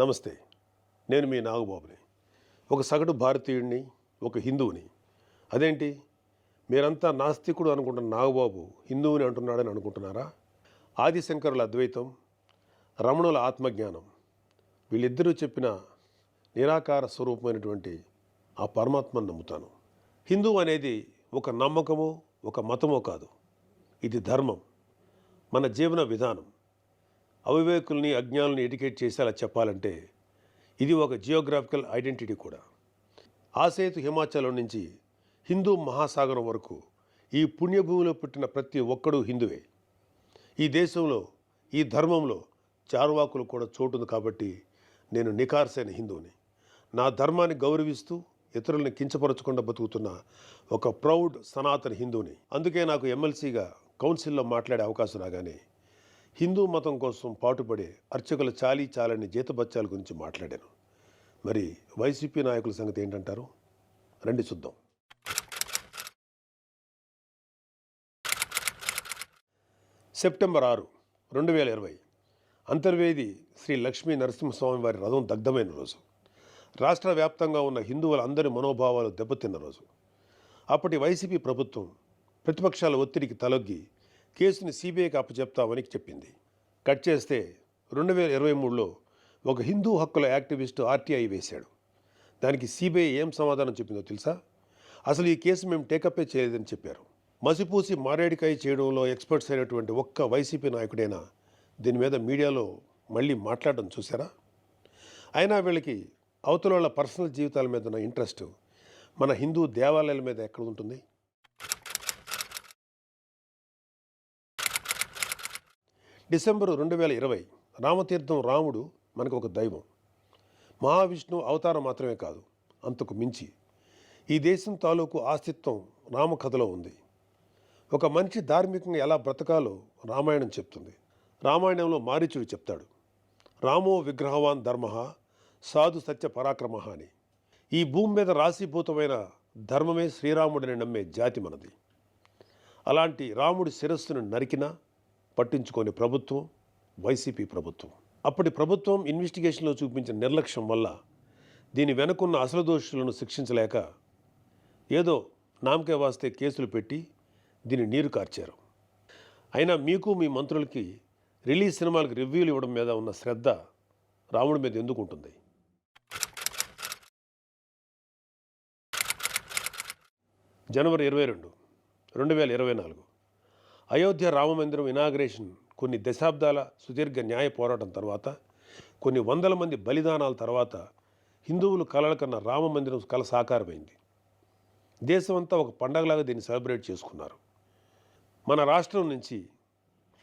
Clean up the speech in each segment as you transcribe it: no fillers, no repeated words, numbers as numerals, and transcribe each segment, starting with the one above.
నమస్తే. నేను మీ నాగబాబుని. ఒక సగటు భారతీయుడిని, ఒక హిందువుని. అదేంటి మీరంతా నాస్తికుడు అనుకుంటున్న నాగబాబు హిందువుని అంటున్నాడని అనుకుంటున్నారా? ఆదిశంకరుల అద్వైతం, రమణుల ఆత్మజ్ఞానం, వీళ్ళిద్దరూ చెప్పిన నిరాకార స్వరూపమైనటువంటి ఆ పరమాత్మను నమ్ముతాను. హిందువు అనేది ఒక నమ్మకమో ఒక మతమో కాదు, ఇది ధర్మం, మన జీవన విధానం. అవివేకుల్ని అజ్ఞానుల్ని ఎడ్యుకేట్ చేసేలా చెప్పాలంటే ఇది ఒక జియోగ్రాఫికల్ ఐడెంటిటీ కూడా. ఆసేతు హిమాచలం నుంచి హిందూ మహాసాగరం వరకు ఈ పుణ్యభూమిలో పుట్టిన ప్రతి ఒక్కడూ హిందువే. ఈ దేశంలో ఈ ధర్మంలో చార్వాకులు కూడా చోటుంది కాబట్టి నేను నికార్సైన హిందువుని. నా ధర్మాన్ని గౌరవిస్తూ ఇతరుల్ని కించపరచకుండా బతుకుతున్న ఒక ప్రౌడ్ సనాతన హిందువుని. అందుకే నాకు ఎమ్మెల్సీగా కౌన్సిల్లో మాట్లాడే అవకాశం రాగానే హిందూ మతం కోసం పాటుపడే అర్చకుల చాలని జీతబత్యాల గురించి మాట్లాడాను. మరి వైసీపీ నాయకుల సంగతి ఏంటంటారు? రండి చూద్దాం. సెప్టెంబర్ 6, 2020 అంతర్వేది శ్రీ లక్ష్మీ నరసింహస్వామి వారి రథం దగ్ధమైన రోజు. రాష్ట్ర వ్యాప్తంగా ఉన్న హిందువులందరి మనోభావాలు దెబ్బతిన్న రోజు. అప్పటి వైసీపీ ప్రభుత్వం ప్రతిపక్షాల ఒత్తిడికి తలొగ్గి కేసుని సిబిఐకి అప్పచెప్తామని చెప్పింది. కట్ చేస్తే 2023లో ఒక హిందూ హక్కుల యాక్టివిస్టు ఆర్టీఐ వేశాడు. దానికి సిబిఐ ఏం సమాధానం చెప్పిందో తెలుసా? అసలు ఈ కేసు మేము టేకప్పే చేయలేదని చెప్పారు. మసిపూసి మారేడికాయ చేయడంలో ఎక్స్పర్ట్స్ అయినటువంటి ఒక్క వైసీపీ నాయకుడైనా దీని మీద మీడియాలో మళ్ళీ మాట్లాడడం చూసారా? అయినా వీళ్ళకి అవతల వాళ్ళ పర్సనల్ జీవితాల మీద ఉన్న ఇంట్రెస్ట్ మన హిందూ దేవాలయాల మీద ఎక్కడ ఉంటుంది? డిసెంబరు 2020 రామతీర్థం రాముడు మనకు ఒక దైవం. మహావిష్ణు అవతారం మాత్రమే కాదు, అంతకు మించి ఈ దేశం తాలూకు ఆస్తిత్వం రామకథలో ఉంది. ఒక మనిషి ధార్మికంగా ఎలా బ్రతకాలో రామాయణం చెప్తుంది. రామాయణంలో మారీచుడు చెప్తాడు, రామో విగ్రహవాన్ ధర్మ సాధు సత్య పరాక్రమ అని. ఈ భూమి మీద రాశీభూతమైన ధర్మమే శ్రీరాముడిని నమ్మే జాతి మనది. అలాంటి రాముడి శిరస్సును నరికినా పట్టించుకోని ప్రభుత్వం వైసీపీ ప్రభుత్వం. అప్పటి ప్రభుత్వం ఇన్వెస్టిగేషన్లో చూపించిన నిర్లక్ష్యం వల్ల దీని వెనుకున్న అసలు దోషులను శిక్షించలేక ఏదో నామకే వాస్తే కేసులు పెట్టి దీన్ని నీరు కార్చారు. అయినా మీకు మీ మంత్రులకి రిలీజ్ సినిమాలకు రివ్యూలు ఇవ్వడం మీద ఉన్న శ్రద్ధ రాముడి మీద ఎందుకు ఉంటుంది? జనవరి 22, 2024 అయోధ్య రామమందిరం ఇనాగ్రేషన్ కొన్ని దశాబ్దాల సుదీర్ఘ న్యాయ పోరాటం తర్వాత, కొన్ని వందల మంది బలిదానాల తర్వాత హిందువులు కలల కన్నా రామమందిరం కల సాకారమైంది. దేశమంతా ఒక పండగలాగా దీన్ని సెలబ్రేట్ చేసుకున్నారు. మన రాష్ట్రం నుంచి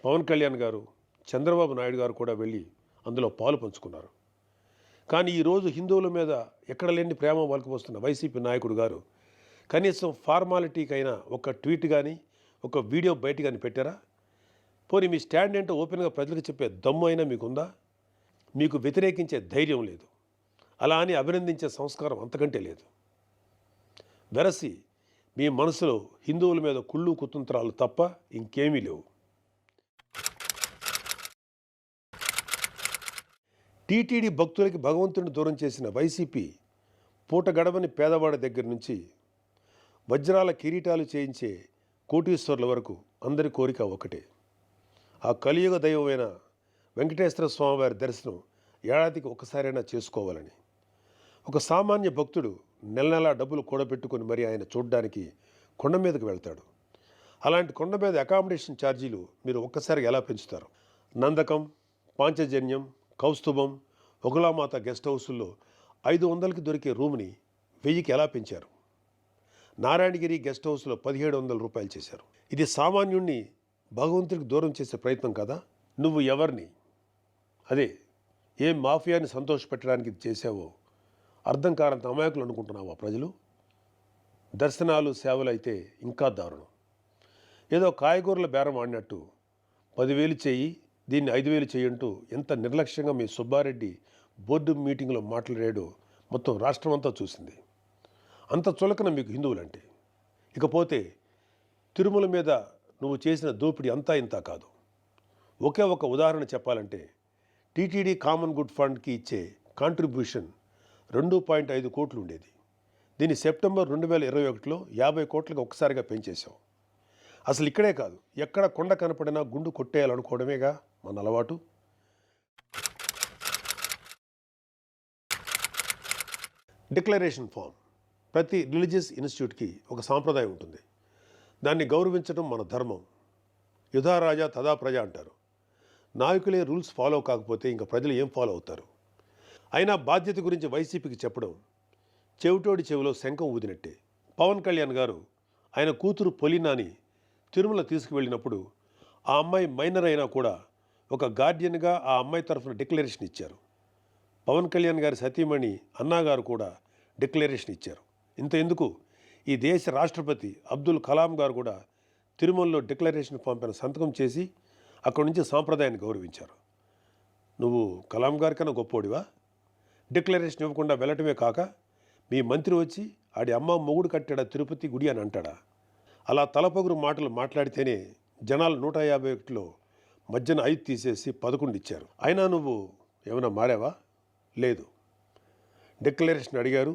పవన్ కళ్యాణ్ గారు, చంద్రబాబు నాయుడు గారు కూడా వెళ్ళి అందులో పాలు పంచుకున్నారు. కానీ ఈరోజు హిందువుల మీద ఎక్కడ లేని ప్రేమ వలకపోస్తున్న వైసీపీ నాయకుడు గారు కనీసం ఫార్మాలిటీకైనా ఒక ట్వీట్ కానీ ఒక వీడియో బయట కానీ పెట్టారా? పోనీ మీ స్టాండ్ ఏంటో ఓపెన్గా ప్రజలకు చెప్పే దమ్ము అయినా మీకుందా? మీకు వ్యతిరేకించే ధైర్యం లేదు, అలా అని అభినందించే సంస్కారం అంతకంటే లేదు. వెరసి మీ మనసులో హిందువుల మీద కుళ్ళు కుతంత్రాలు తప్ప ఇంకేమీ లేవు. టీటీడీ భక్తులకి భగవంతుడిని దూరం చేసిన వైసీపీ పూట గడవని పేదవాడి దగ్గర నుంచి వజ్రాల కిరీటాలు చేయించే కోటీశ్వర్ల వరకు అందరి కోరిక ఒకటే, ఆ కలియుగ దైవమైన వెంకటేశ్వర స్వామివారి దర్శనం ఏడాదికి ఒకసారైనా చేసుకోవాలని. ఒక సామాన్య భక్తుడు నెల నెలా డబ్బులు కూడబెట్టుకుని మరి ఆయన చూడడానికి కొండ మీదకి వెళ్తాడు. అలాంటి కొండ మీద అకామిడేషన్ ఛార్జీలు మీరు ఒక్కసారిగా ఎలా పెంచుతారు? నందకం, పాంచజన్యం, కౌస్తుభం, ఒకలామాత గెస్ట్ హౌసుల్లో 500కి దొరికే రూమ్ని 1000కి ఎలా పెంచారు? నారాయణగిరి గెస్ట్ హౌస్లో 1700 రూపాయలు చేశారు. ఇది సామాన్యుణ్ణి భగవంతుడికి దూరం చేసే ప్రయత్నం కదా? నువ్వు ఎవరిని, అదే ఏ మాఫియాని సంతోషపెట్టడానికి చేసావో అర్థం కానంత అమాయకులు అనుకుంటున్నావా ప్రజలు? దర్శనాలు సేవలు అయితే ఇంకా దారుణం. ఏదో కాయగూరల బేరం ఆడినట్టు 10,000 చేయి, దీన్ని 5,000 చేయంటూ ఎంత నిర్లక్ష్యంగా మీ సుబ్బారెడ్డి బోర్డు మీటింగ్లో మాట్లాడాడో మొత్తం రాష్ట్రం అంతా చూసింది. అంత చులకన మీకు హిందువులంటే. ఇకపోతే తిరుమల మీద నువ్వు చేసిన దోపిడీ అంతా ఇంత కాదు. ఒకే ఒక ఉదాహరణ చెప్పాలంటే టీటీడీ కామన్ గుడ్ ఫండ్కి ఇచ్చే కాంట్రిబ్యూషన్ 2.5 కోట్లు ఉండేది. దీన్ని సెప్టెంబర్ 2021లో 50 కోట్లకు ఒక్కసారిగా పెంచేశాం. అసలు ఇక్కడే కాదు, ఎక్కడ కొండ కనపడినా గుండు కొట్టేయాలనుకోవడమేగా మన అలవాటు. Declaration form. ప్రతి రిలీజియస్ ఇన్స్టిట్యూట్కి ఒక సాంప్రదాయం ఉంటుంది. దాన్ని గౌరవించడం మన ధర్మం. యుధా రాజా తదా ప్రజ అంటారు. నాయకులే రూల్స్ ఫాలో కాకపోతే ఇంకా ప్రజలు ఏం ఫాలో అవుతారు? అయినా బాధ్యత గురించి వైసీపీకి చెప్పడం చెవిటోడి చెవిలో శంఖం ఊదినట్టే. పవన్ కళ్యాణ్ గారు ఆయన కూతురు పొలినాని తిరుమల తీసుకువెళ్ళినప్పుడు ఆ అమ్మాయి మైనర్ అయినా కూడా ఒక గార్డియన్గా ఆ అమ్మాయి తరఫున డిక్లరేషన్ ఇచ్చారు. పవన్ కళ్యాణ్ గారి సతీమణి అన్నాగారు కూడా డిక్లరేషన్ ఇచ్చారు. ఇంత ఎందుకు, ఈ దేశ రాష్ట్రపతి అబ్దుల్ కలాం గారు కూడా తిరుమలలో డిక్లరేషన్ ఫామ్ పైన సంతకం చేసి అక్కడి నుంచి సాంప్రదాయాన్ని గౌరవించారు. నువ్వు కలాం గారి కన్నా గొప్పోడివా? డిక్లరేషన్ ఇవ్వకుండా వెళ్ళటమే కాక మీ మంత్రి వచ్చి ఆడి అమ్మ మొగుడు కట్టాడా తిరుపతి గుడి అని అంటాడా? అలా తలపగురు మాటలు మాట్లాడితేనే జనాలు 151లో మధ్యన 5 తీసేసి 11 ఇచ్చారు. అయినా నువ్వు ఏమైనా మారావా? లేదు. డిక్లరేషన్ అడిగారు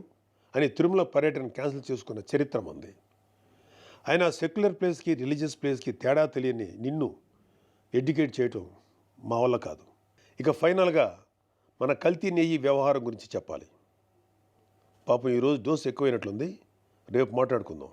అని తిరుమల పర్యటన క్యాన్సిల్ చేసుకున్న చరిత్ర మంది. అయినా సెక్యులర్ ప్లేస్కి రిలీజియస్ ప్లేస్కి తేడా తెలియని నిన్ను ఎడ్యుకేట్ చేయటం మా వల్ల కాదు. ఇక ఫైనల్గా మన కల్తీ నెయ్యి వ్యవహారం గురించి చెప్పాలి. పాపం ఈరోజు డోసు ఎక్కువైనట్లుంది, రేపు మాట్లాడుకుందాం.